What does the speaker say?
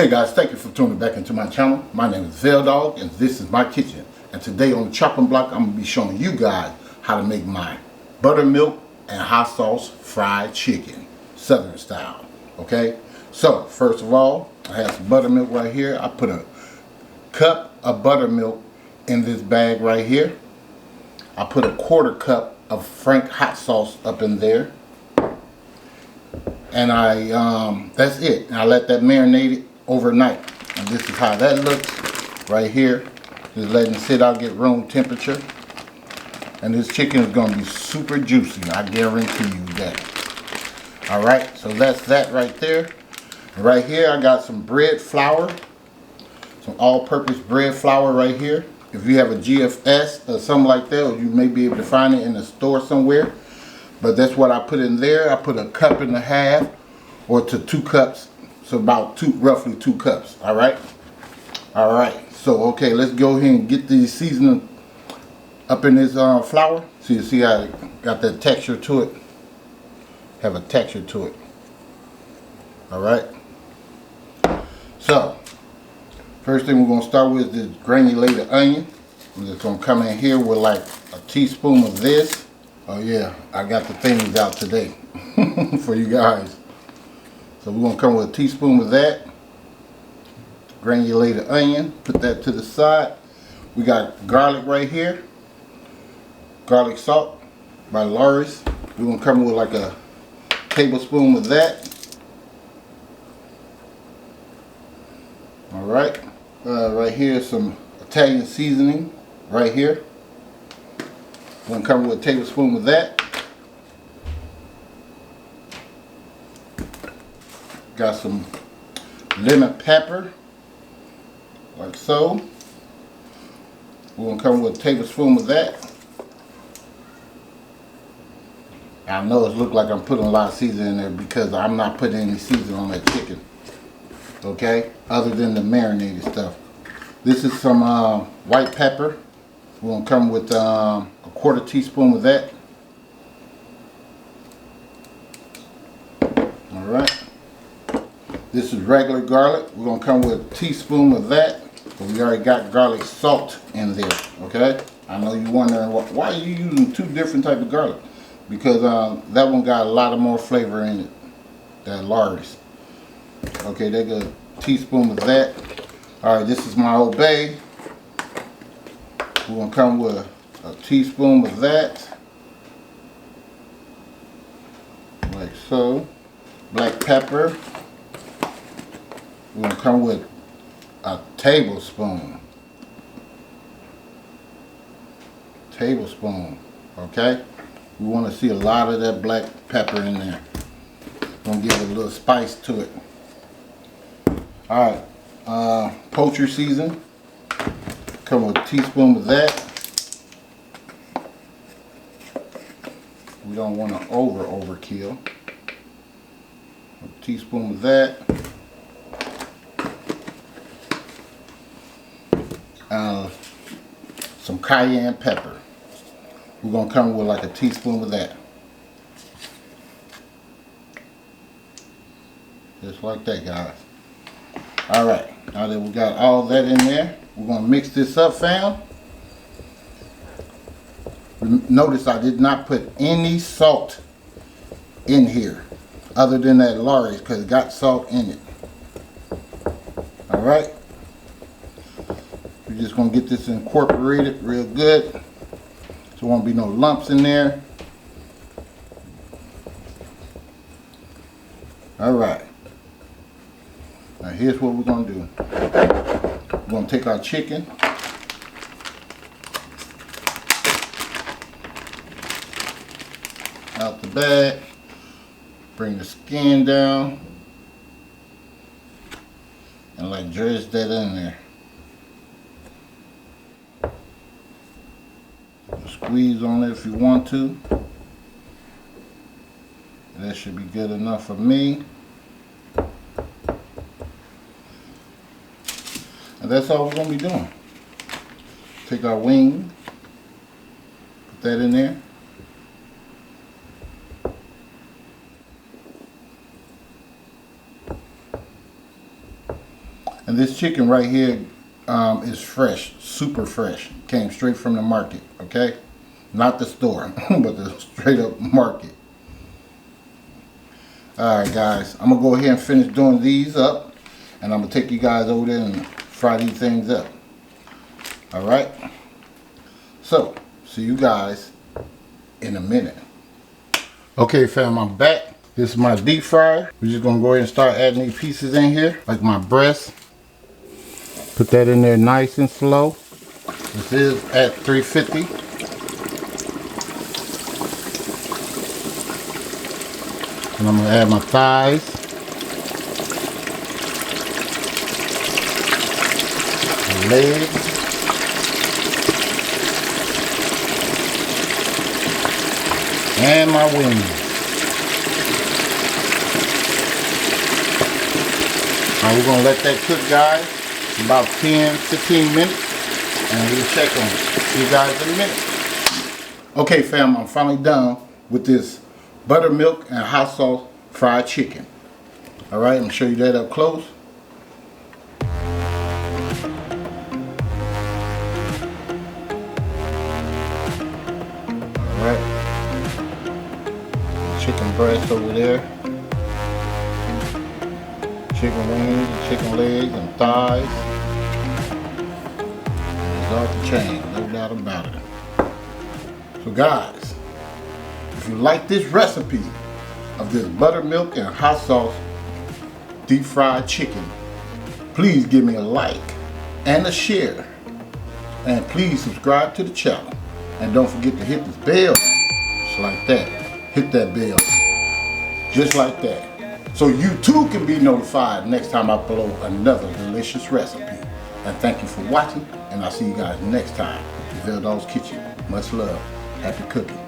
Hey guys, thank you for tuning back into my channel. My name is Dog, and this is my kitchen. And today on the chopping block, I'm going to be showing you guys how to make my buttermilk and hot sauce fried chicken, southern style. Okay, so first of all, I have some buttermilk right here. I put a cup of buttermilk in this bag right here. I put a 1/4 cup of Frank hot sauce up in there. And that's it. And I let that marinate it overnight. And this is how that looks right here. Just letting it sit out, get room temperature. And this chicken is going to be super juicy. I guarantee you that. Alright, so that's that right there. And right here I got some bread flour. Some all-purpose bread flour right here. If you have a GFS or something like that, or you may be able to find it in a store somewhere. But that's what I put in there. I put 1.5 cups or to 2 cups. So about roughly 2 cups. Alright? Alright. So okay, let's go ahead and get the seasoning up in this flour. So you see how it got that texture to it. Have a texture to it. Alright. So first thing we're going to start with is granulated onion. I'm just going to come in here with like a teaspoon of this. Oh yeah, I got the things out today for you guys. So we're going to come with a teaspoon of that. Granulated onion, put that to the side. We got garlic right here. Garlic salt by Lawry's. We're going to come with like a tablespoon of that. Alright. Right here is some Italian seasoning right here. We're going to cover with a tablespoon of that. Got some lemon pepper, like so. We're going to cover with a tablespoon of that. I know it looks like I'm putting a lot of seasoning in there because I'm not putting any seasoning on that chicken. Okay? Other than the marinated stuff. This is some white pepper. We're going to come with a 1/4 teaspoon of that. Alright. This is regular garlic. We're going to come with a teaspoon of that. But we already got garlic salt in there. Okay? I know you're wondering why are you using 2 different types of garlic? Because that one got a lot of more flavor in it than Lawry's. Okay, they got a teaspoon of that. Alright, this is my Old Bay. We're going to come with a teaspoon of that. Like so. Black pepper. We're going to come with a tablespoon. Tablespoon. Okay? We want to see a lot of that black pepper in there. Going to give it a little spice to it. Alright. Poultry season. Come with a teaspoon of that. We don't want to overkill. A teaspoon of that. Some cayenne pepper. We're going to come with like a teaspoon of that. Just like that, guys. Alright, now that we got all that in there, we're going to mix this up, fam. Notice I did not put any salt in here other than that Lawry's because it got salt in it. Alright. We're just going to get this incorporated real good. So there won't be no lumps in there. Alright. Now here's what we're going to do. We're going to take our chicken. Out the bag. Bring the skin down. And like dredge that in there. Squeeze on it if you want to. That should be good enough for me. And that's all we're going to be doing. Take our wing, put that in there. And this chicken right here is fresh, super fresh. Came straight from the market, okay? Not the store, but the straight up market. Alright guys, I'm gonna go ahead and finish doing these up, and I'm gonna take you guys over there and fry these things up. Alright? So, see you guys in a minute. Okay fam, I'm back. This is my deep fryer. We're just gonna go ahead and start adding these pieces in here, like my breast. Put that in there nice and slow. This is at 350. And I'm gonna add my thighs. Legs. And my wings. Now we're gonna let that cook, guys, about 10-15 minutes, and we'll check on it. See you guys in a minute. Okay fam, I'm finally done with this buttermilk and hot sauce fried chicken. Alright, I'm gonna show you that up close. Alright. Chicken breast over there. Chicken wings, chicken legs, and thighs. It's off the chain, no doubt about it. So guys, if you like this recipe of this buttermilk and hot sauce deep fried chicken, please give me a like and a share. And please subscribe to the channel. And don't forget to hit this bell, just like that. Hit that bell, just like that. So you too can be notified next time I upload another delicious recipe. And thank you for watching, and I'll see you guys next time. DOGG'S Kitchen. Much love. Happy cooking.